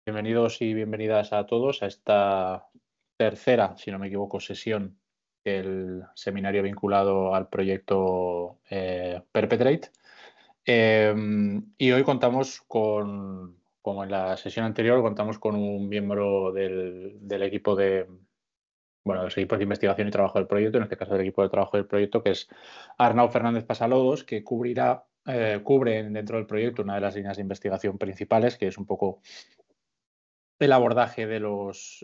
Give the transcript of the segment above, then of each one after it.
Bienvenidos y bienvenidas a todos a esta tercera, si no me equivoco, sesión del seminario vinculado al proyecto Perpetrate. Y hoy contamos con, como en la sesión anterior, contamos con un miembro del equipo de los equipos de investigación y trabajo del proyecto, en este caso del equipo de trabajo del proyecto, que es Arnau Fernández Pasalodos, que cubre dentro del proyecto una de las líneas de investigación principales, que es un poco el abordaje de los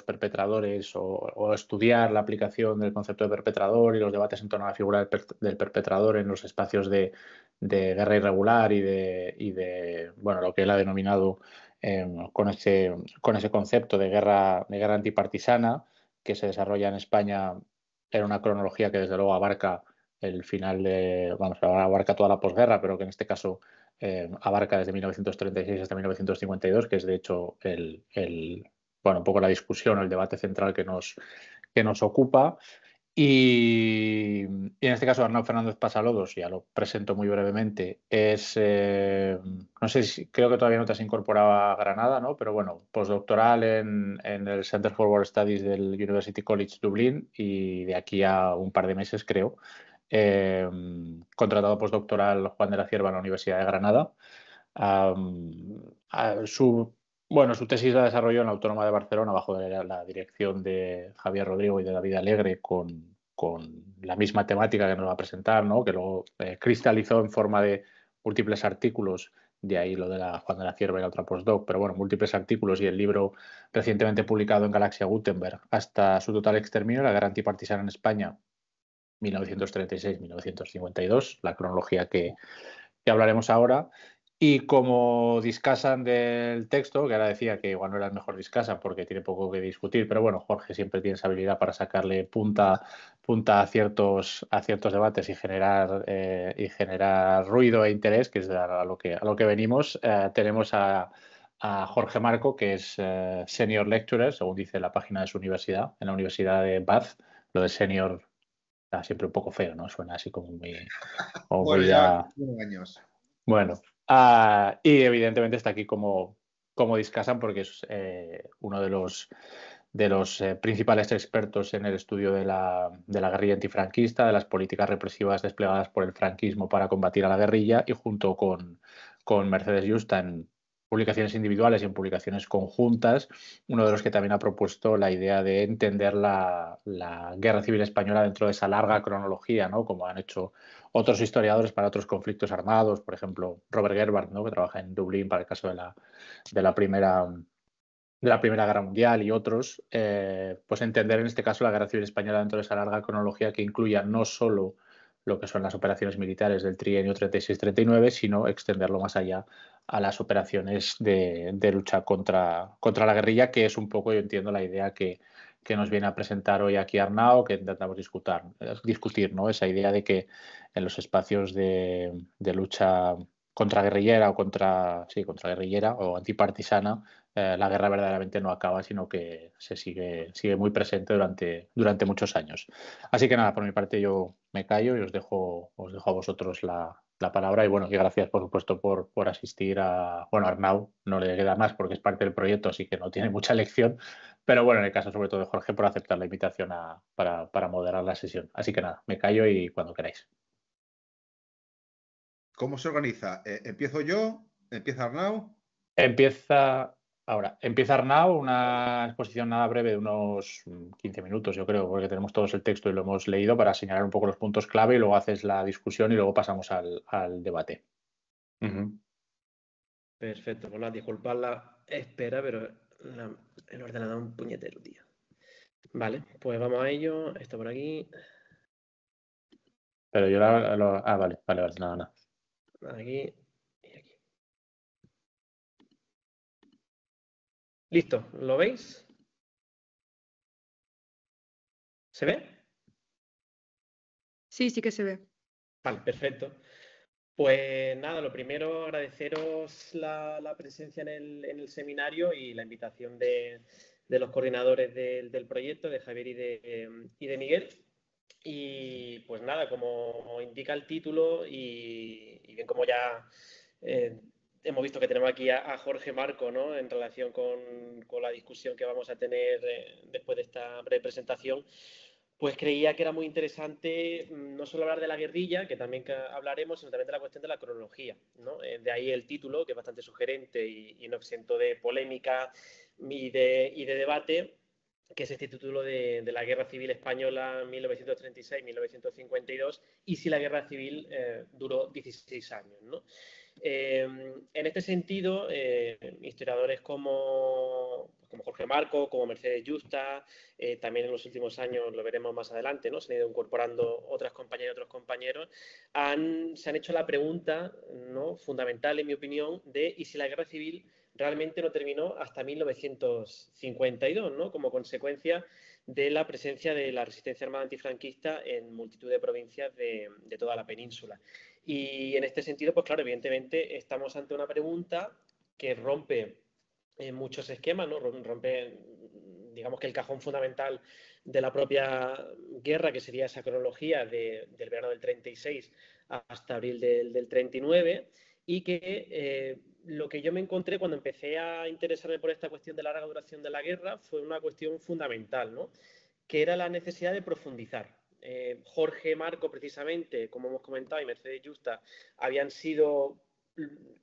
perpetradores o estudiar la aplicación del concepto de perpetrador y los debates en torno a la figura del perpetrador en los espacios de guerra irregular bueno, lo que él ha denominado con ese concepto de guerra antipartisana que se desarrolla en España en una cronología que desde luego abarca el final abarca toda la posguerra, pero que en este caso abarca desde 1936 hasta 1952, que es de hecho un poco la discusión o el debate central que nos ocupa. Y en este caso, Arnau Fernández Pasalodos, ya lo presento muy brevemente, no sé si, creo que todavía no te has incorporado a Granada, ¿no? Pero bueno, postdoctoral en el Center for War Studies del University College Dublín y de aquí a un par de meses, creo, contratado postdoctoral Juan de la Cierva en la Universidad de Granada. Um, su tesis la desarrolló en la Autónoma de Barcelona bajo la dirección de Javier Rodrigo y de David Alegre con la misma temática que nos va a presentar, ¿no? Que luego cristalizó en forma de múltiples artículos, de ahí lo de la Juan de la Cierva y la otra postdoc, pero bueno, múltiples artículos y el libro recientemente publicado en Galaxia Gutenberg, hasta su total exterminio, la guerra antipartisana en España, 1936-1952, la cronología que hablaremos ahora. Y como discasan del texto, que ahora decía que igual no era el mejor discasan porque tiene poco que discutir, pero bueno, Jorge siempre tiene esa habilidad para sacarle punta a ciertos debates y generar ruido e interés, que es a lo que venimos. Tenemos a Jorge Marco, que es Senior Lecturer, según dice la página de su universidad, en la Universidad de Bath. Lo de Senior está siempre un poco feo, ¿no? Suena así como muy Bueno, ya ya. unos años. Bueno, y evidentemente está aquí como discasan porque es uno de los principales expertos en el estudio de la guerrilla antifranquista, de las políticas represivas desplegadas por el franquismo para combatir a la guerrilla y junto con Mercedes Yusta en publicaciones individuales y en publicaciones conjuntas, uno de los que también ha propuesto la idea de entender la Guerra Civil Española dentro de esa larga cronología, ¿no? Como han hecho otros historiadores para otros conflictos armados, por ejemplo, Robert Gerbart, ¿no? Que trabaja en Dublín para el caso de la Primera Guerra Mundial y otros, pues entender en este caso la Guerra Civil Española dentro de esa larga cronología que incluya no solo lo que son las operaciones militares del trienio 36-39, sino extenderlo más allá a las operaciones de lucha contra la guerrilla, que es un poco, yo entiendo, la idea que nos viene a presentar hoy aquí Arnau, que intentamos discutir, ¿no? Esa idea de que en los espacios de lucha contraguerrillera contra guerrillera o antipartisana, la guerra verdaderamente no acaba, sino que se sigue muy presente durante muchos años. Así que nada, por mi parte yo me callo y os dejo a vosotros la palabra. Y bueno, y gracias por supuesto por asistir bueno, a Arnau no le queda más porque es parte del proyecto, así que no tiene mucha lección. Pero bueno, en el caso sobre todo de Jorge por aceptar la invitación para moderar la sesión. Así que nada, me callo y cuando queráis. ¿Cómo se organiza? ¿Empiezo yo? ¿Empieza Arnau? Empieza Arnau, una exposición nada breve de unos 15 minutos, yo creo, porque tenemos todos el texto y lo hemos leído para señalar un poco los puntos clave y luego haces la discusión y luego pasamos al debate. Ujú. Perfecto, pues disculpad la espera, pero el ordenador es un puñetero, tío. Vale, pues vamos a ello. Esto por aquí, Pero yo vale, nada, nada. aquí y aquí. Listo, ¿lo veis? ¿Se ve? Sí, sí que se ve. Vale, perfecto. Pues nada, lo primero, agradeceros la presencia en el seminario y la invitación de los coordinadores del proyecto, de Javier y de Miguel. Y pues nada, como indica el título y bien como ya hemos visto que tenemos aquí a Jorge Marco, ¿no? En relación con la discusión que vamos a tener después de esta breve presentación, pues creía que era muy interesante no solo hablar de la guerrilla, que también hablaremos, sino también de la cuestión de la cronología, ¿no? De ahí el título, que es bastante sugerente y no exento de polémica y de debate, que es este título de la Guerra Civil Española 1936-1952 y si la Guerra Civil duró 16 años, ¿no? En este sentido, historiadores como Jorge Marco, como Mercedes Justa, también en los últimos años, lo veremos más adelante, ¿no? Se han ido incorporando otras compañeras y otros compañeros, se han hecho la pregunta, ¿no? Fundamental, en mi opinión, de ¿y si la Guerra Civil realmente no terminó hasta 1952, ¿no? Como consecuencia de la presencia de la resistencia armada antifranquista en multitud de provincias de toda la península. Y en este sentido, pues claro, evidentemente estamos ante una pregunta que rompe muchos esquemas, ¿no? Rompe, digamos que el cajón fundamental de la propia guerra, que sería esa cronología del verano del 36 hasta abril del 39, y que lo que yo me encontré cuando empecé a interesarme por esta cuestión de la larga duración de la guerra fue una cuestión fundamental, ¿no? Que era la necesidad de profundizar. Jorge Marco, precisamente, como hemos comentado, y Mercedes Justa, habían sido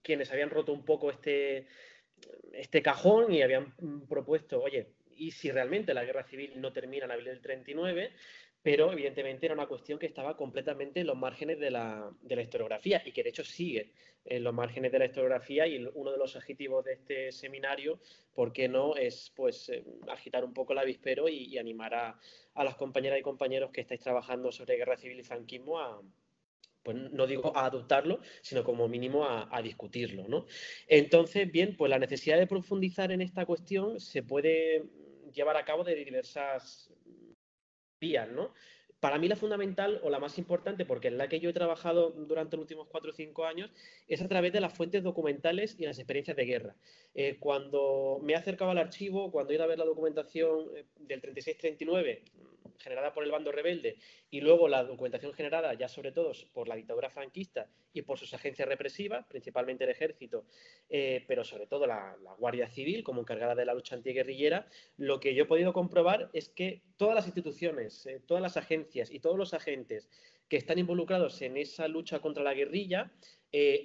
quienes habían roto un poco este cajón y habían propuesto, oye, ¿y si realmente la guerra civil no termina en abril del 39? Pero evidentemente era una cuestión que estaba completamente en los márgenes de la historiografía y que de hecho sigue en los márgenes de la historiografía, y uno de los objetivos de este seminario, ¿por qué no?, es pues agitar un poco el avispero y animar a las compañeras y compañeros que estáis trabajando sobre guerra civil y franquismo a, pues no digo a adoptarlo, sino como mínimo a discutirlo, ¿no? Entonces, bien, pues la necesidad de profundizar en esta cuestión se puede llevar a cabo de diversas vías, ¿no? Para mí la fundamental o la más importante, porque en la que yo he trabajado durante los últimos 4 o 5 años, es a través de las fuentes documentales y las experiencias de guerra. Cuando me he acercado al archivo, cuando he ido a ver la documentación del 36-39, generada por el bando rebelde, y luego la documentación generada ya sobre todo por la dictadura franquista y por sus agencias represivas, principalmente el ejército, pero sobre todo la Guardia Civil como encargada de la lucha antiguerrillera, lo que yo he podido comprobar es que todas las instituciones, todas las agencias y todos los agentes que están involucrados en esa lucha contra la guerrilla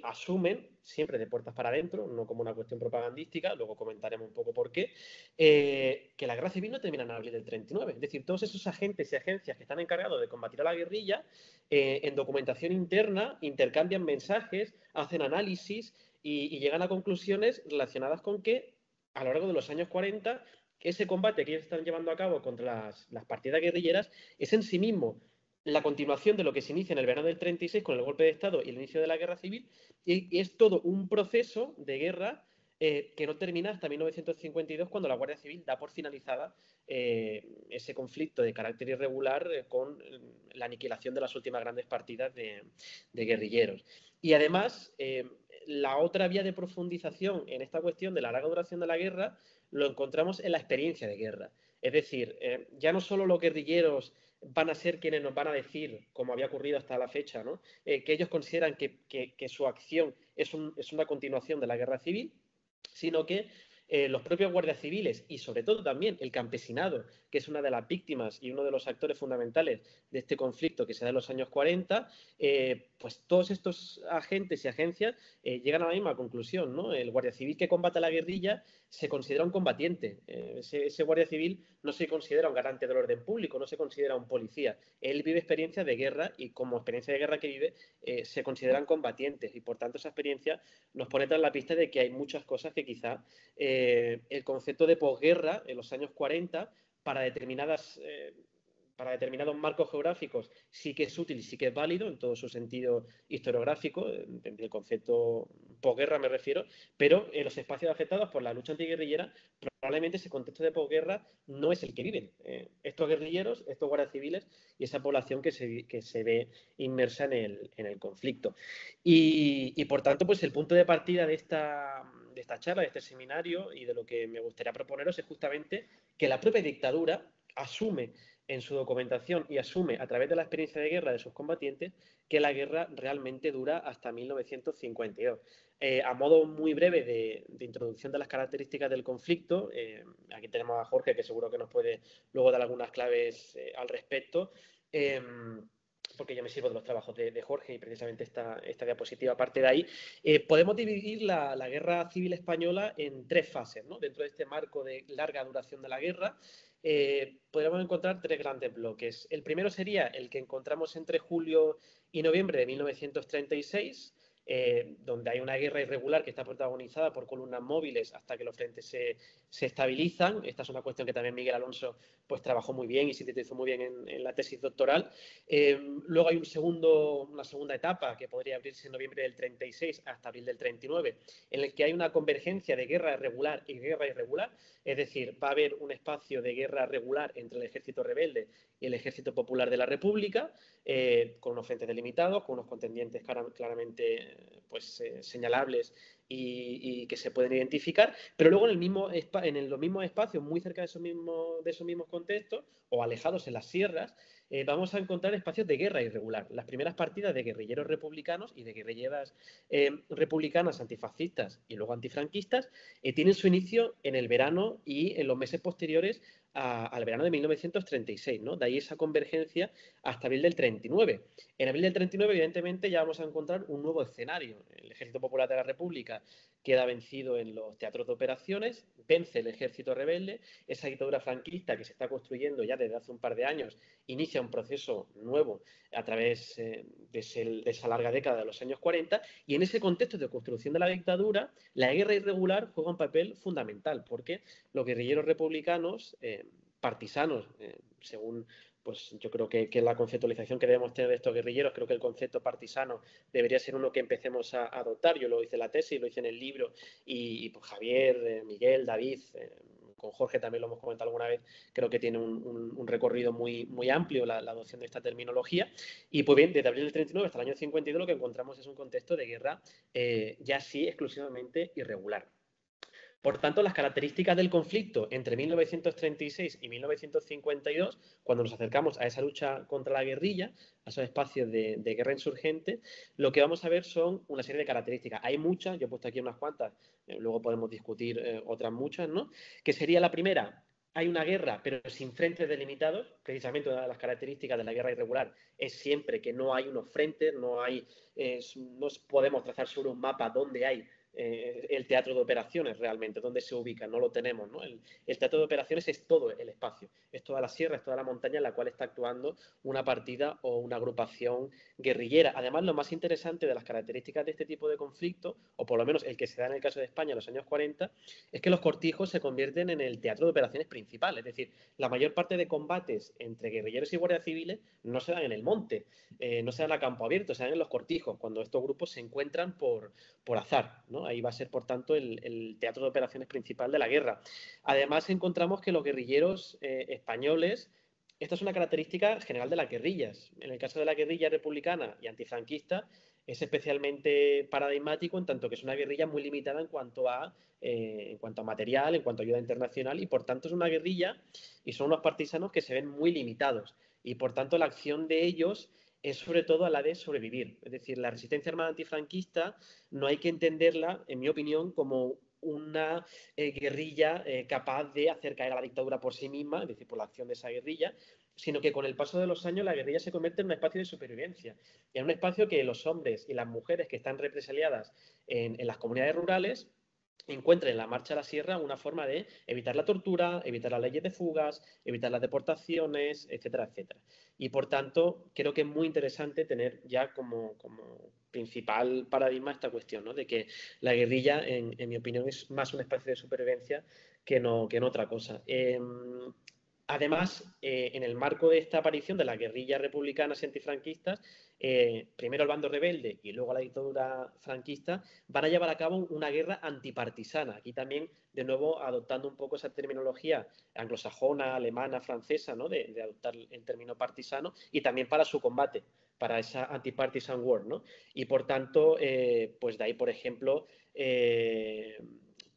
asumen, siempre de puertas para adentro, no como una cuestión propagandística, luego comentaremos un poco por qué, que la guerra civil no termina en abril del 39. Es decir, todos esos agentes y agencias que están encargados de combatir a la guerrilla, en documentación interna, intercambian mensajes, hacen análisis y llegan a conclusiones relacionadas con que a lo largo de los años 40 ese combate que ellos están llevando a cabo contra las partidas guerrilleras es en sí mismo la continuación de lo que se inicia en el verano del 36 con el golpe de Estado y el inicio de la guerra civil, y es todo un proceso de guerra que no termina hasta 1952, cuando la Guardia Civil da por finalizada ese conflicto de carácter irregular con la aniquilación de las últimas grandes partidas de guerrilleros. Y además, la otra vía de profundización en esta cuestión de la larga duración de la guerra lo encontramos en la experiencia de guerra. Es decir, ya no solo los guerrilleros van a ser quienes nos van a decir, como había ocurrido hasta la fecha, ¿no? Que ellos consideran que su acción es una continuación de la guerra civil, sino que los propios guardias civiles y sobre todo también el campesinado, que es una de las víctimas y uno de los actores fundamentales de este conflicto que se da en los años 40, pues todos estos agentes y agencias llegan a la misma conclusión, ¿no? El guardia civil que combate a la guerrilla se considera un combatiente. Ese guardia civil no se considera un garante del orden público, no se considera un policía. Él vive experiencias de guerra y como experiencia de guerra que vive se consideran combatientes, y por tanto esa experiencia nos pone tras la pista de que hay muchas cosas que quizá el concepto de posguerra en los años 40 para determinados marcos geográficos sí que es útil y sí que es válido en todo su sentido historiográfico, el concepto posguerra me refiero, pero en los espacios afectados por la lucha antiguerrillera probablemente ese contexto de posguerra no es el que viven estos guerrilleros, estos guardias civiles y esa población que se ve inmersa en el conflicto. Y por tanto, pues el punto de partida de esta charla, de este seminario y de lo que me gustaría proponeros es justamente que la propia dictadura asume en su documentación y asume a través de la experiencia de guerra de sus combatientes que la guerra realmente dura hasta 1952. A modo muy breve de introducción de las características del conflicto, aquí tenemos a Jorge, que seguro que nos puede luego dar algunas claves al respecto, porque yo me sirvo de los trabajos de Jorge y precisamente esta diapositiva parte de ahí. Podemos dividir la Guerra Civil Española en 3 fases, ¿no? Dentro de este marco de larga duración de la guerra, podríamos encontrar 3 grandes bloques. El primero sería el que encontramos entre julio y noviembre de 1936, donde hay una guerra irregular que está protagonizada por columnas móviles hasta que los frentes se estabilizan. Esta es una cuestión que también Miguel Alonso pues trabajó muy bien y sintetizó muy bien en la tesis doctoral. Luego hay una segunda etapa que podría abrirse en noviembre del 36 hasta abril del 39, en el que hay una convergencia de guerra regular y guerra irregular, es decir, va a haber un espacio de guerra regular entre el ejército rebelde y el ejército popular de la República, con unos frentes delimitados, con unos contendientes claramente señalables y que se pueden identificar, pero luego en los mismos espacios, muy cerca de esos mismos contextos, o alejados en las sierras, vamos a encontrar espacios de guerra irregular. Las primeras partidas de guerrilleros republicanos y de guerrilleras republicanas antifascistas y luego antifranquistas tienen su inicio en el verano y en los meses posteriores al verano de 1936, ¿no? De ahí esa convergencia hasta abril del 39. En abril del 39, evidentemente, ya vamos a encontrar un nuevo escenario. El Ejército Popular de la República queda vencido en los teatros de operaciones, vence el ejército rebelde, esa dictadura franquista que se está construyendo ya desde hace un par de años inicia un proceso nuevo a través de esa larga década de los años 40, y en ese contexto de construcción de la dictadura, la guerra irregular juega un papel fundamental, porque los guerrilleros republicanos, partisanos, según pues yo creo que la conceptualización que debemos tener de estos guerrilleros, creo que el concepto partisano debería ser uno que empecemos a adoptar. Yo lo hice en la tesis, lo hice en el libro, y pues Javier, Miguel, David, con Jorge también lo hemos comentado alguna vez, creo que tiene un recorrido muy, muy amplio la adopción de esta terminología. Y pues bien, desde abril del 39 hasta el año 52 lo que encontramos es un contexto de guerra ya sí exclusivamente irregular. Por tanto, las características del conflicto entre 1936 y 1952, cuando nos acercamos a esa lucha contra la guerrilla, a esos espacios de guerra insurgente, lo que vamos a ver son una serie de características. Hay muchas, yo he puesto aquí unas cuantas, luego podemos discutir otras muchas, ¿no? Que sería la primera: hay una guerra, pero sin frentes delimitados. Precisamente una de las características de la guerra irregular es siempre que no hay unos frentes, no podemos trazar sobre un mapa dónde hay el teatro de operaciones realmente, dónde se ubica, no lo tenemos, ¿no? El teatro de operaciones es todo el espacio, es toda la sierra, es toda la montaña en la cual está actuando una partida o una agrupación guerrillera. Además, lo más interesante de las características de este tipo de conflicto, o por lo menos el que se da en el caso de España en los años 40, es que los cortijos se convierten en el teatro de operaciones principal. Es decir, la mayor parte de combates entre guerrilleros y guardias civiles no se dan en el monte, no se dan a campo abierto, se dan en los cortijos, cuando estos grupos se encuentran por azar, ¿no? Ahí va a ser, por tanto, el teatro de operaciones principal de la guerra. Además, encontramos que los guerrilleros españoles, esta es una característica general de las guerrillas. En el caso de la guerrilla republicana y antifranquista, es especialmente paradigmático en tanto que es una guerrilla muy limitada en cuanto a material, en cuanto a ayuda internacional, y por tanto es una guerrilla y son unos partisanos que se ven muy limitados. Y por tanto la acción de ellos es sobre todo a la de sobrevivir. Es decir, la resistencia armada antifranquista no hay que entenderla, en mi opinión, como una guerrilla capaz de hacer caer a la dictadura por sí misma, es decir, por la acción de esa guerrilla, sino que con el paso de los años la guerrilla se convierte en un espacio de supervivencia, en un espacio que los hombres y las mujeres que están represaliadas en las comunidades rurales encuentren en la marcha a la sierra una forma de evitar la tortura, evitar las leyes de fugas, evitar las deportaciones, etcétera, etcétera. Y por tanto, creo que es muy interesante tener ya como principal paradigma esta cuestión, ¿no? De que la guerrilla, en mi opinión, es más un espacio de supervivencia que no otra cosa. Además, en el marco de esta aparición de las guerrillas republicanas y antifranquistas, primero el bando rebelde y luego la dictadura franquista van a llevar a cabo una guerra antipartisana. Aquí también, de nuevo, adoptando un poco esa terminología anglosajona, alemana, francesa, ¿no? de adoptar el término partisano, y también para su combate, para esa antipartisan war, ¿no? Y por tanto, pues de ahí, por ejemplo,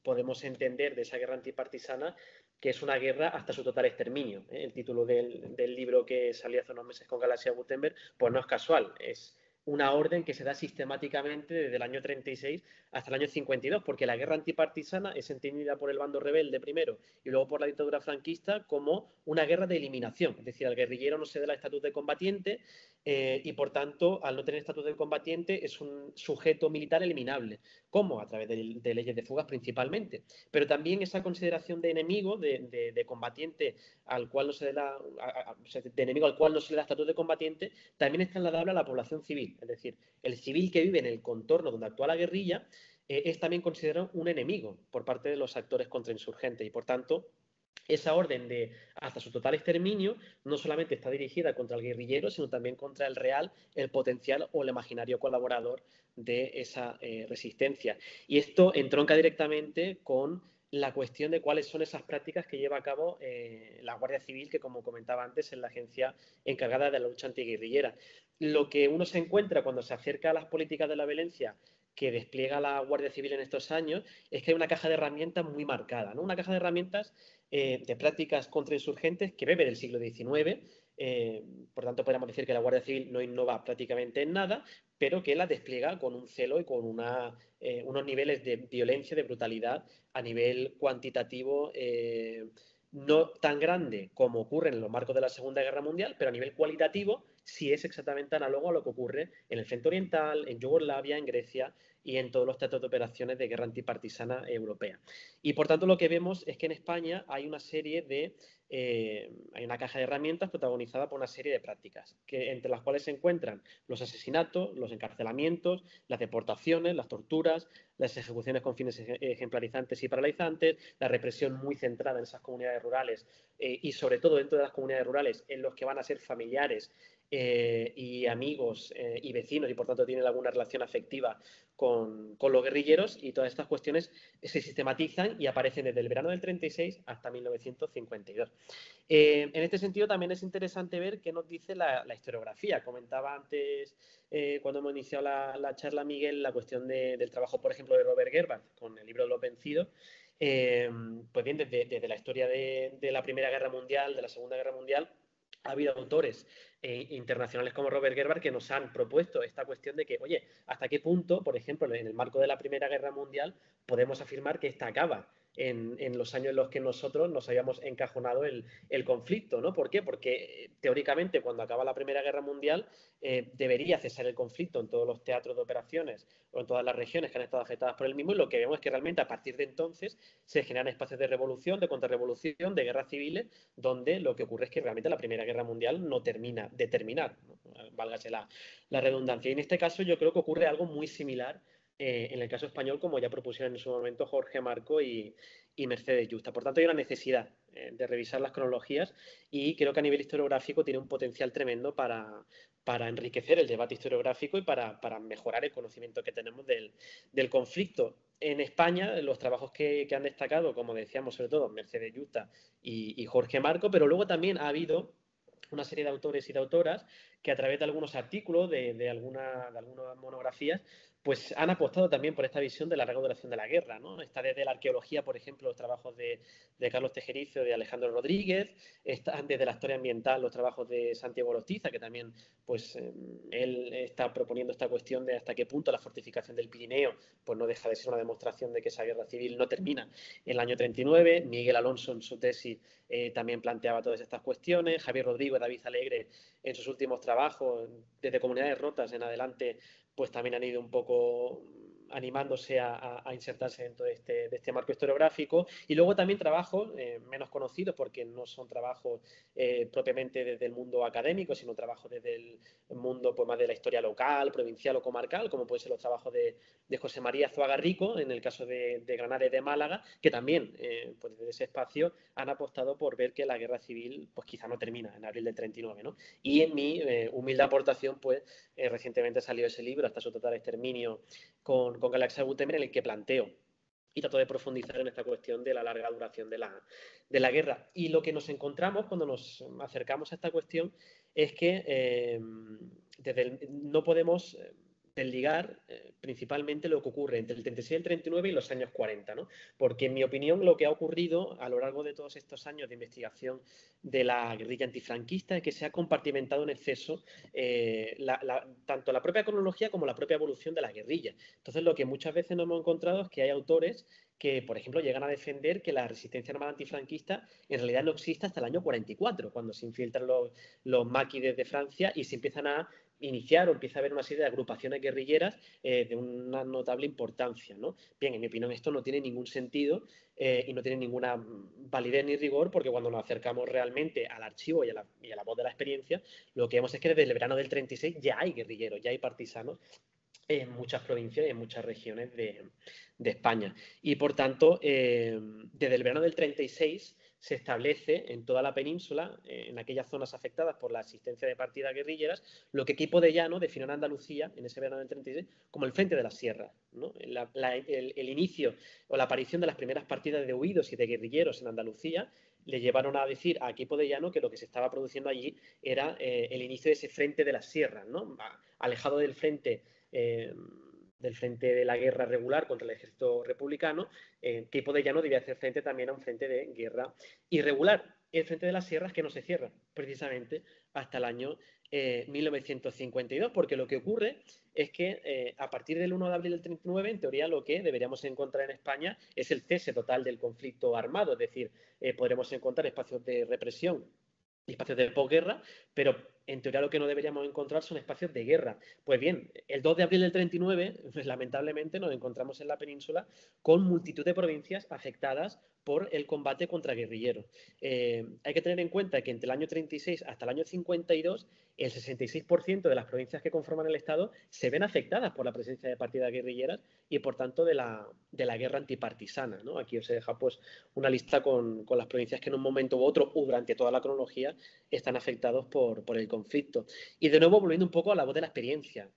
podemos entender de esa guerra antipartisana que es una guerra hasta su total exterminio. El título del libro que salió hace unos meses con Galaxia Gutenberg, pues no es casual, es una orden que se da sistemáticamente desde el año 36 hasta el año 52, porque la guerra antipartisana es entendida por el bando rebelde primero y luego por la dictadura franquista como una guerra de eliminación. Es decir, al guerrillero no se da el estatus de combatiente y, por tanto, al no tener estatus de combatiente es un sujeto militar eliminable. ¿Cómo? A través de leyes de fugas principalmente. Pero también esa consideración de enemigo, de combatiente al cual no se le da, de enemigo al cual no se le da estatus de combatiente, también es trasladable a la población civil. Es decir, el civil que vive en el contorno donde actúa la guerrilla es también considerado un enemigo por parte de los actores contrainsurgentes y, por tanto, esa orden de hasta su total exterminio no solamente está dirigida contra el guerrillero, sino también contra el real, el potencial o el imaginario colaborador de esa resistencia. Y esto entronca directamente con la cuestión de cuáles son esas prácticas que lleva a cabo la Guardia Civil, que, como comentaba antes, es la agencia encargada de la lucha antiguerrillera. Lo que uno se encuentra cuando se acerca a las políticas de la violencia que despliega la Guardia Civil en estos años es que hay una caja de herramientas muy marcada, ¿no? Una caja de herramientas de prácticas contrainsurgentes que bebe del siglo XIX. Por tanto, podríamos decir que la Guardia Civil no innova prácticamente en nada, pero que la despliega con un celo y con unos niveles de violencia, de brutalidad a nivel cuantitativo no tan grande como ocurre en los marcos de la Segunda Guerra Mundial, pero a nivel cualitativo sí es exactamente análogo a lo que ocurre en el Frente Oriental, en Yugoslavia, en Grecia y en todos los teatros de operaciones de guerra antipartisana europea. Y, por tanto, lo que vemos es que en España hay una serie de hay una caja de herramientas protagonizada por una serie de prácticas, entre las cuales se encuentran los asesinatos, los encarcelamientos, las deportaciones, las torturas, las ejecuciones con fines ejemplarizantes y paralizantes, la represión muy centrada en esas comunidades rurales y, sobre todo, dentro de las comunidades rurales en los que van a ser familiares y amigos y vecinos y, por tanto, tienen alguna relación afectiva con los guerrilleros, y todas estas cuestiones se sistematizan y aparecen desde el verano del 36 hasta 1952. En este sentido, también es interesante ver qué nos dice la historiografía. Comentaba antes, cuando hemos iniciado la charla, Miguel, la cuestión del trabajo, por ejemplo, de Robert Gerbert con el libro de Los Vencidos. Pues bien, desde la historia de la Primera Guerra Mundial, de la Segunda Guerra Mundial, ha habido autores internacionales como Robert Gerbert que nos han propuesto esta cuestión de que, oye, ¿hasta qué punto, por ejemplo, en el marco de la Primera Guerra Mundial, podemos afirmar que esta acaba en los años en los que nosotros nos habíamos encajonado el conflicto, ¿no? ¿Por qué? Porque teóricamente, cuando acaba la Primera Guerra Mundial, debería cesar el conflicto en todos los teatros de operaciones o en todas las regiones que han estado afectadas por el mismo, y lo que vemos es que realmente a partir de entonces se generan espacios de revolución, de contrarrevolución, de guerras civiles, donde lo que ocurre es que realmente la Primera Guerra Mundial no termina de terminar, ¿no? Válgase la redundancia. Y en este caso yo creo que ocurre algo muy similar en el caso español, como ya propusieron en su momento Jorge Marco y Mercedes Yusta. Por tanto, hay una necesidad de revisar las cronologías, y creo que a nivel historiográfico tiene un potencial tremendo para enriquecer el debate historiográfico y para mejorar el conocimiento que tenemos del conflicto. En España, los trabajos que han destacado, como decíamos, sobre todo Mercedes Yusta y Jorge Marco, pero luego también ha habido una serie de autores y de autoras que, a través de algunos artículos, de algunas monografías, pues han apostado también por esta visión de la larga duración de la guerra, ¿no? Está desde la arqueología, por ejemplo, los trabajos de Carlos Tejerizo, de Alejandro Rodríguez, están desde la historia ambiental los trabajos de Santiago Orostiza, que también, pues, él está proponiendo esta cuestión de hasta qué punto la fortificación del Pirineo pues no deja de ser una demostración de que esa guerra civil no termina en el año 39. Miguel Alonso, en su tesis, también planteaba todas estas cuestiones. Javier Rodrigo y David Alegre, en sus últimos trabajos, desde Comunidades Rotas en adelante, pues también han ido un poco animándose a insertarse dentro de este marco historiográfico. Y luego también trabajos menos conocidos, porque no son trabajos propiamente desde el mundo académico, sino trabajos desde el mundo pues más de la historia local, provincial o comarcal, como pueden ser los trabajos de José María Zuaga Rico, en el caso de Granada y de Málaga, que también pues desde ese espacio han apostado por ver que la guerra civil pues quizá no termina en abril del 39, ¿no? Y en mi humilde aportación, pues recientemente salió ese libro, Hasta su total exterminio, con Galaxia Gutenberg, en el que planteo y trato de profundizar en esta cuestión de la larga duración de la guerra. Y lo que nos encontramos cuando nos acercamos a esta cuestión es que no podemos desligar principalmente lo que ocurre entre el 36 y el 39 y los años 40, ¿no? Porque en mi opinión lo que ha ocurrido a lo largo de todos estos años de investigación de la guerrilla antifranquista es que se ha compartimentado en exceso tanto la propia cronología como la propia evolución de la guerrilla. Entonces lo que muchas veces nos hemos encontrado es que hay autores que, por ejemplo, llegan a defender que la resistencia armada antifranquista en realidad no existe hasta el año 44, cuando se infiltran los maquis de Francia y se empiezan a iniciar o empieza a haber una serie de agrupaciones guerrilleras de una notable importancia, ¿no? Bien, en mi opinión esto no tiene ningún sentido y no tiene ninguna validez ni rigor, porque cuando nos acercamos realmente al archivo y a la voz de la experiencia, lo que vemos es que desde el verano del 36 ya hay guerrilleros, ya hay partisanos en muchas provincias y en muchas regiones de España. Y por tanto, desde el verano del 36 se establece en toda la península, en aquellas zonas afectadas por la existencia de partidas guerrilleras, lo que Queipo de Llano definió en Andalucía, en ese verano del 36, como el frente de las sierras, ¿no? El inicio o la aparición de las primeras partidas de huidos y de guerrilleros en Andalucía le llevaron a decir a Queipo de Llano que lo que se estaba produciendo allí era el inicio de ese frente de las sierras, ¿no? Alejado del frente de la guerra regular contra el ejército republicano, Queipo de Llano debía hacer frente también a un frente de guerra irregular, el frente de las sierras, que no se cierra precisamente hasta el año 1952, porque lo que ocurre es que a partir del 1 de abril del 39, en teoría lo que deberíamos encontrar en España es el cese total del conflicto armado, es decir, podremos encontrar espacios de represión, espacios de posguerra, pero en teoría lo que no deberíamos encontrar son espacios de guerra. Pues bien, el 2 de abril del 39, pues, lamentablemente nos encontramos en la península con multitud de provincias afectadas por el combate contra guerrilleros. Hay que tener en cuenta que entre el año 36 hasta el año 52, el 66% de las provincias que conforman el Estado se ven afectadas por la presencia de partidas guerrilleras y, por tanto, de la guerra antipartisana, ¿no? Aquí os he dejado pues, una lista con las provincias que en un momento u otro, o durante toda la cronología, están afectados por el conflicto. Y de nuevo, volviendo un poco a la voz de la experiencia.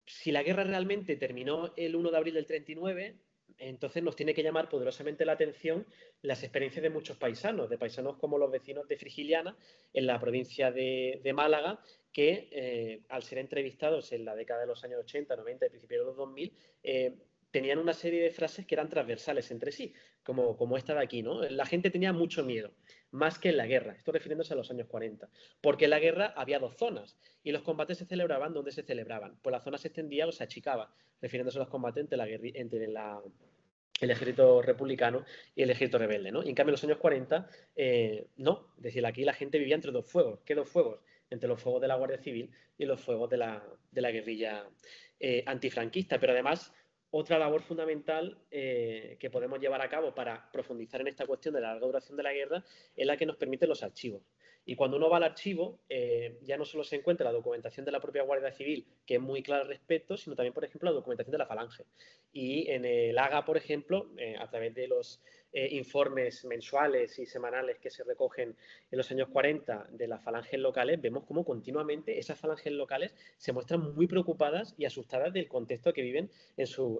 Si la guerra realmente terminó el 1 de abril del 39, entonces nos tiene que llamar poderosamente la atención las experiencias de muchos paisanos, de paisanos como los vecinos de Frigiliana, en la provincia de Málaga, que al ser entrevistados en la década de los años 80, 90 y principios de los 2000, tenían una serie de frases que eran transversales entre sí, como esta de aquí, ¿no? La gente tenía mucho miedo, más que en la guerra, esto refiriéndose a los años 40, porque en la guerra había dos zonas y los combates se celebraban donde se celebraban, pues la zona se extendía o se achicaba, refiriéndose a los combates entre el ejército republicano y el ejército rebelde, ¿no? Y en cambio en los años 40, no, es decir, aquí la gente vivía entre dos fuegos. ¿Qué dos fuegos? Entre los fuegos de la Guardia Civil y los fuegos de la guerrilla antifranquista. Pero además, otra labor fundamental que podemos llevar a cabo para profundizar en esta cuestión de la larga duración de la guerra es la que nos permiten los archivos. Y cuando uno va al archivo, ya no solo se encuentra la documentación de la propia Guardia Civil, que es muy clara al respecto, sino también, por ejemplo, la documentación de la Falange. Y en el AGA, por ejemplo, a través de los informes mensuales y semanales que se recogen en los años 40 de las falanges locales, vemos cómo continuamente esas falanges locales se muestran muy preocupadas y asustadas del contexto que viven en su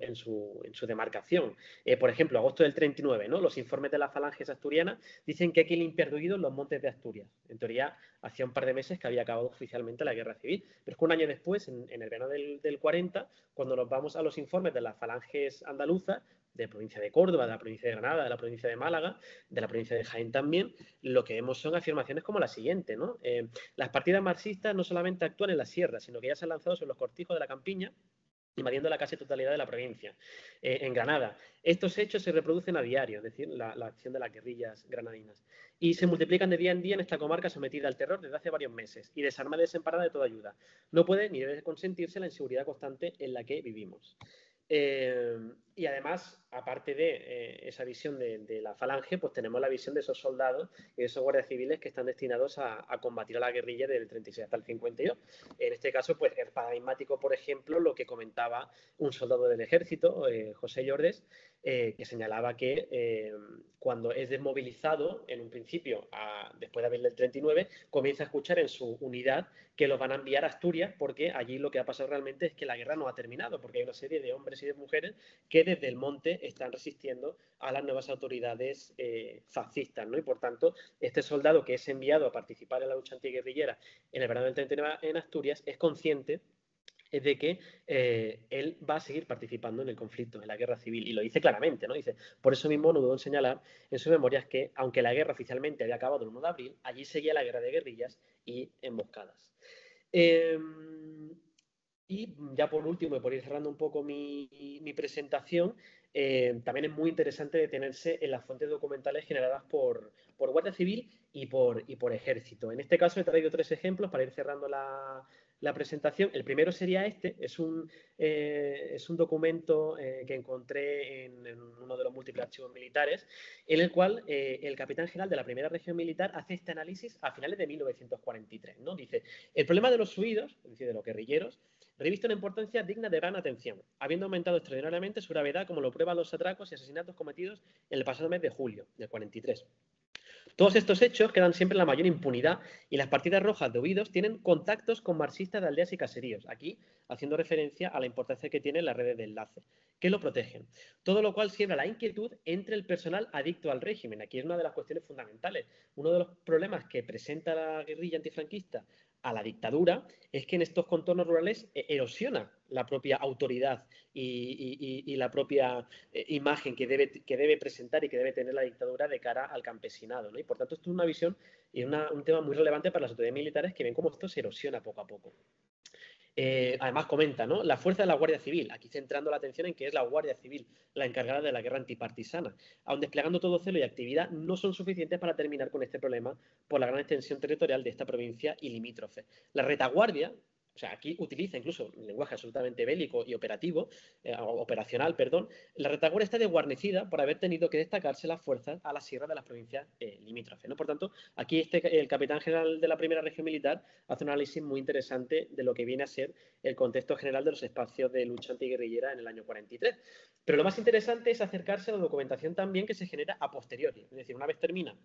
demarcación. Por ejemplo, agosto del 39, ¿no? Los informes de las falanges asturianas dicen que hay que limpiar de oídos los montes de Asturias. En teoría, hacía un par de meses que había acabado oficialmente la guerra civil, pero es que un año después, en el verano del 40, cuando nos vamos a los informes de las falanges andaluzas, de la provincia de Córdoba, de la provincia de Granada, de la provincia de Málaga, de la provincia de Jaén también, lo que vemos son afirmaciones como la siguiente, ¿no? Las partidas marxistas no solamente actúan en la sierra, sino que ya se han lanzado sobre los cortijos de la campiña, invadiendo la casi totalidad de la provincia. En Granada, estos hechos se reproducen a diario, es decir, la acción de las guerrillas granadinas, y se multiplican de día en día en esta comarca sometida al terror desde hace varios meses y desarmada y desemparada de toda ayuda. No puede ni debe consentirse la inseguridad constante en la que vivimos. Y además, aparte de esa visión de la falange, pues tenemos la visión de esos soldados y de esos guardias civiles que están destinados a combatir a la guerrilla del 36 hasta el 52. En este caso, pues es paradigmático, por ejemplo, lo que comentaba un soldado del ejército, José Llordes, que señalaba que cuando es desmovilizado, en un principio, después de abril del 39, comienza a escuchar en su unidad que los van a enviar a Asturias, porque allí lo que ha pasado realmente es que la guerra no ha terminado, porque hay una serie de hombres y de mujeres que desde el monte están resistiendo a las nuevas autoridades fascistas, ¿no? Y por tanto, este soldado que es enviado a participar en la lucha antiguerrillera en el verano del 39 en Asturias es consciente es de que él va a seguir participando en el conflicto, en la guerra civil, y lo dice claramente, ¿no? Dice, por eso mismo no dudó en señalar en sus memorias que, aunque la guerra oficialmente había acabado el 1 de abril, allí seguía la guerra de guerrillas y emboscadas. Y ya por último, y por ir cerrando un poco mi presentación, también es muy interesante detenerse en las fuentes documentales generadas por Guardia Civil y por Ejército. En este caso he traído 3 ejemplos para ir cerrando la presentación. El primero sería este, es un documento que encontré en uno de los múltiples archivos militares, en el cual el capitán general de la primera región militar hace este análisis a finales de 1943, ¿no? Dice, el problema de los huidos, es decir, de los guerrilleros, reviste una importancia digna de gran atención, habiendo aumentado extraordinariamente su gravedad, como lo prueban los atracos y asesinatos cometidos en el pasado mes de julio del 43. Todos estos hechos quedan siempre en la mayor impunidad y las partidas rojas de huidos tienen contactos con marxistas de aldeas y caseríos, aquí haciendo referencia a la importancia que tienen las redes de enlace, que lo protegen. Todo lo cual siembra la inquietud entre el personal adicto al régimen. Aquí es una de las cuestiones fundamentales. Uno de los problemas que presenta la guerrilla antifranquista a la dictadura es que en estos contornos rurales erosiona la propia autoridad y la propia imagen que debe presentar y que debe tener la dictadura de cara al campesinado, ¿no? Y por tanto esto es una visión y un tema muy relevante para las autoridades militares que ven cómo esto se erosiona poco a poco. Además comenta, ¿no? La fuerza de la Guardia Civil, aquí centrando la atención en que es la Guardia Civil la encargada de la guerra antipartisana, aun desplegando todo celo y actividad, no son suficientes para terminar con este problema por la gran extensión territorial de esta provincia y limítrofe. La retaguardia, o sea, aquí utiliza incluso un lenguaje absolutamente bélico y operacional, perdón. La retaguardia está desguarnecida por haber tenido que destacarse las fuerzas a la sierra de las provincias limítrofes, ¿no? Por tanto, aquí el capitán general de la primera región militar hace un análisis muy interesante de lo que viene a ser el contexto general de los espacios de lucha antiguerrillera en el año 43. Pero lo más interesante es acercarse a la documentación también que se genera a posteriori. Es decir, una vez termina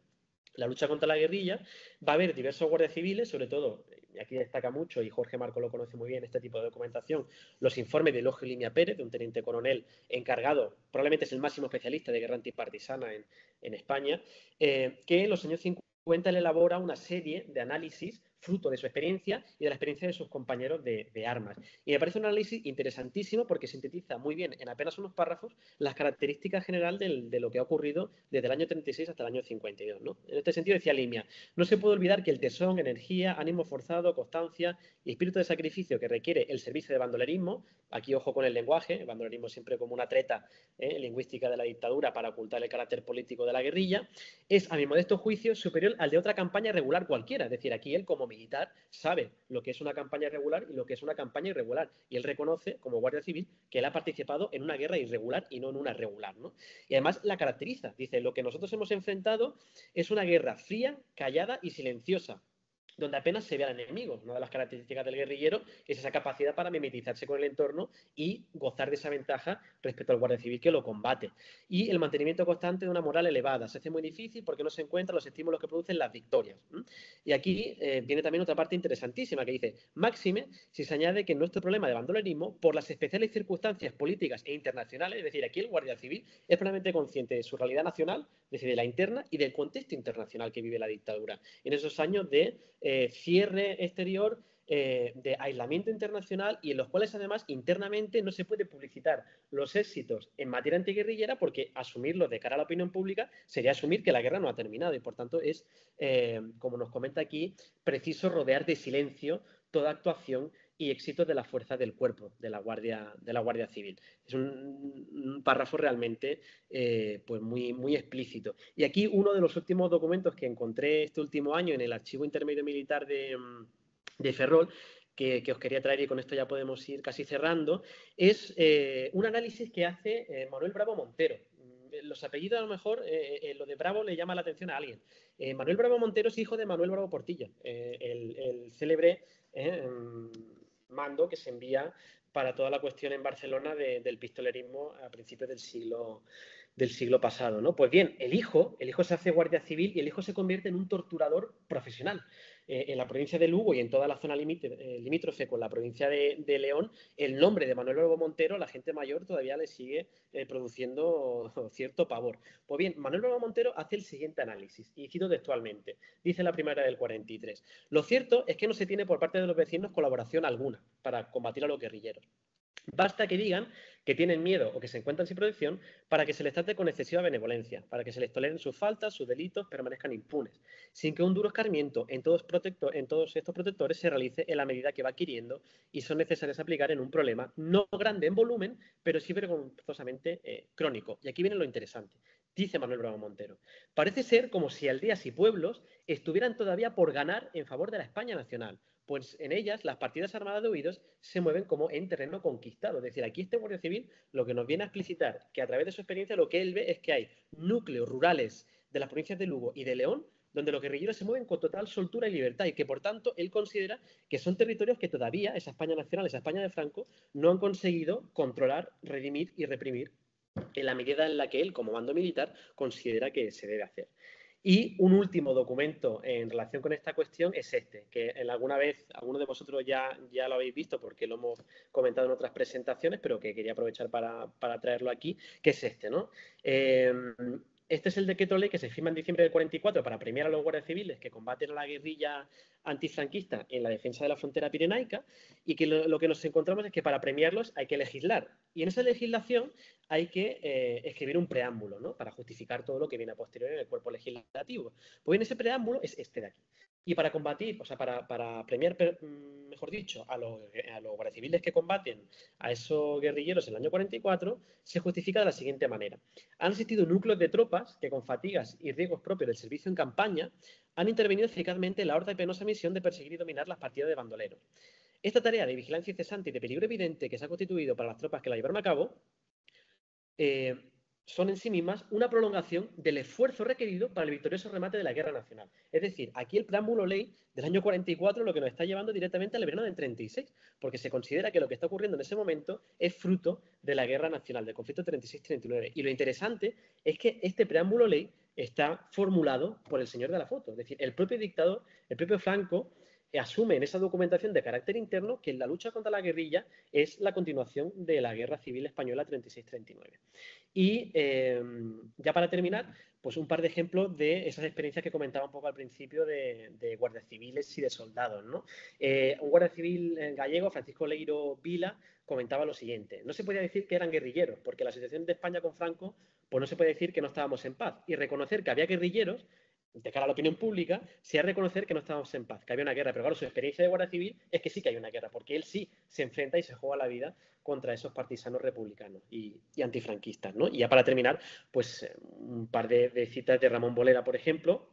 la lucha contra la guerrilla, va a haber diversos guardias civiles, sobre todo, y aquí destaca mucho, y Jorge Marco lo conoce muy bien, este tipo de documentación, los informes de Elogio Limia Pérez, de un teniente coronel encargado, probablemente es el máximo especialista de guerra antipartisana en España, que en los años 50 él elabora una serie de análisis fruto de su experiencia y de la experiencia de sus compañeros de armas. Y me parece un análisis interesantísimo porque sintetiza muy bien en apenas unos párrafos las características generales de lo que ha ocurrido desde el año 36 hasta el año 52, ¿no? En este sentido decía Limia, no se puede olvidar que el tesón, energía, ánimo forzado, constancia y espíritu de sacrificio que requiere el servicio de bandolerismo, aquí ojo con el lenguaje, el bandolerismo siempre como una treta lingüística de la dictadura para ocultar el carácter político de la guerrilla, es a mi modesto juicio superior al de otra campaña regular cualquiera. Es decir, aquí él como militar sabe lo que es una campaña regular y lo que es una campaña irregular. Y él reconoce, como Guardia Civil, que él ha participado en una guerra irregular y no en una regular, ¿no? Y además la caracteriza. Dice, lo que nosotros hemos enfrentado es una guerra fría, callada y silenciosa, donde apenas se ve al enemigo. Una de las características del guerrillero es esa capacidad para mimetizarse con el entorno y gozar de esa ventaja respecto al guardia civil que lo combate. Y el mantenimiento constante de una moral elevada. Se hace muy difícil porque no se encuentran los estímulos que producen las victorias. Y aquí viene también otra parte interesantísima que dice, máxime si se añade que nuestro problema de bandolerismo, por las especiales circunstancias políticas e internacionales, es decir, aquí el guardia civil es plenamente consciente de su realidad nacional, es decir, de la interna y del contexto internacional que vive la dictadura. En esos años de cierre exterior, de aislamiento internacional y en los cuales además internamente no se puede publicitar los éxitos en materia antiguerrillera porque asumirlos de cara a la opinión pública sería asumir que la guerra no ha terminado y por tanto es, como nos comenta aquí, preciso rodear de silencio toda actuación y éxitos de la fuerza del cuerpo de la Guardia Civil. Es un párrafo realmente pues muy explícito. Y aquí uno de los últimos documentos que encontré este último año en el Archivo Intermedio Militar de Ferrol, que os quería traer y con esto ya podemos ir casi cerrando, es un análisis que hace Manuel Bravo Montero. Los apellidos a lo mejor, lo de Bravo le llama la atención a alguien. Manuel Bravo Montero es hijo de Manuel Bravo Portilla, el célebre mando que se envía para toda la cuestión en Barcelona del pistolerismo a principios del siglo pasado, ¿no? Pues bien, el hijo se hace guardia civil y el hijo se convierte en un torturador profesional. en la provincia de Lugo y en toda la zona limítrofe con la provincia de León, el nombre de Manuel Bravo Montero a la gente mayor todavía le sigue produciendo cierto pavor. Pues bien, Manuel Bravo Montero hace el siguiente análisis, y cito textualmente, dice la primera del 43. Lo cierto es que no se tiene por parte de los vecinos colaboración alguna para combatir a los guerrilleros. Basta que digan que tienen miedo o que se encuentran sin protección para que se les trate con excesiva benevolencia, para que se les toleren sus faltas, sus delitos, permanezcan impunes, sin que un duro escarmiento en todos estos protectores se realice en la medida que va adquiriendo y son necesarias aplicar en un problema no grande en volumen, pero sí vergonzosamente crónico. Y aquí viene lo interesante. Dice Manuel Bravo Montero, parece ser como si aldeas y pueblos estuvieran todavía por ganar en favor de la España nacional, pues en ellas las partidas armadas de huidos se mueven como en terreno conquistado. Es decir, aquí este Guardia Civil lo que nos viene a explicitar que a través de su experiencia lo que él ve es que hay núcleos rurales de las provincias de Lugo y de León donde los guerrilleros se mueven con total soltura y libertad y que por tanto él considera que son territorios que todavía esa España nacional, esa España de Franco, no han conseguido controlar, redimir y reprimir en la medida en la que él, como mando militar, considera que se debe hacer. Y un último documento en relación con esta cuestión es este, que alguna vez alguno de vosotros ya lo habéis visto porque lo hemos comentado en otras presentaciones, pero que quería aprovechar para traerlo aquí, que es este, ¿no? Este es el decreto ley que se firma en diciembre del 44 para premiar a los guardias civiles que combaten a la guerrilla antifranquista en la defensa de la frontera pirenaica y que lo que nos encontramos es que para premiarlos hay que legislar. Y en esa legislación hay que escribir un preámbulo, ¿no? Para justificar todo lo que viene a posteriori en el cuerpo legislativo. Pues bien, ese preámbulo es este de aquí. Y para combatir, o sea, para premiar, mejor dicho, a los guardias civiles que combaten a esos guerrilleros en el año 44, se justifica de la siguiente manera. Han existido núcleos de tropas que con fatigas y riesgos propios del servicio en campaña han intervenido eficazmente en la horda y penosa misión de perseguir y dominar las partidas de bandoleros. Esta tarea de vigilancia incesante y de peligro evidente que se ha constituido para las tropas que la llevaron a cabo son en sí mismas una prolongación del esfuerzo requerido para el victorioso remate de la guerra nacional. Es decir, aquí el preámbulo ley del año 44 lo que nos está llevando directamente al verano del 36, porque se considera que lo que está ocurriendo en ese momento es fruto de la guerra nacional, del conflicto 36-39. Y lo interesante es que este preámbulo ley está formulado por el señor de la foto, es decir, el propio dictador, el propio Franco, asume en esa documentación de carácter interno que la lucha contra la guerrilla es la continuación de la Guerra Civil Española 36-39. Y ya para terminar, pues un par de ejemplos de esas experiencias que comentaba un poco al principio de guardias civiles y de soldados, ¿no? Un guardia civil gallego, Francisco Leiro Vila, comentaba lo siguiente. No se podía decir que eran guerrilleros, porque la situación de España con Franco, pues no se puede decir que no estábamos en paz. Y reconocer que había guerrilleros de cara a la opinión pública, sí a reconocer que no estábamos en paz, que había una guerra. Pero claro, su experiencia de guardia civil es que sí que hay una guerra, porque él sí se enfrenta y se juega la vida contra esos partisanos republicanos y antifranquistas, ¿no? Y ya para terminar, pues un par de citas de Ramón Bolera, por ejemplo.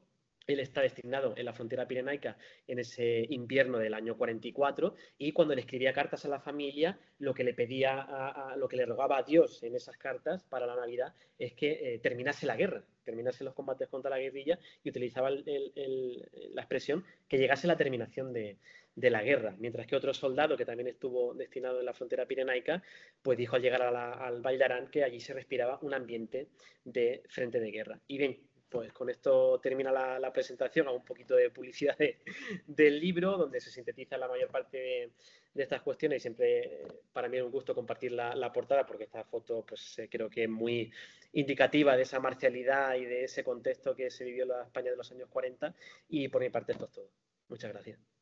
Él está destinado en la frontera pirenaica en ese invierno del año 44 y cuando le escribía cartas a la familia, lo que le pedía, lo que le rogaba a Dios en esas cartas para la Navidad es que terminase la guerra, terminase los combates contra la guerrilla y utilizaba la expresión que llegase la terminación de la guerra, mientras que otro soldado que también estuvo destinado en la frontera pirenaica, pues dijo al llegar al Vall d'Aran que allí se respiraba un ambiente de frente de guerra. Y bien, pues con esto termina la presentación, hago un poquito de publicidad del libro, donde se sintetiza la mayor parte de estas cuestiones y siempre para mí es un gusto compartir la portada porque esta foto pues creo que es muy indicativa de esa marcialidad y de ese contexto que se vivió en la España de los años 40 y por mi parte esto es todo. Muchas gracias.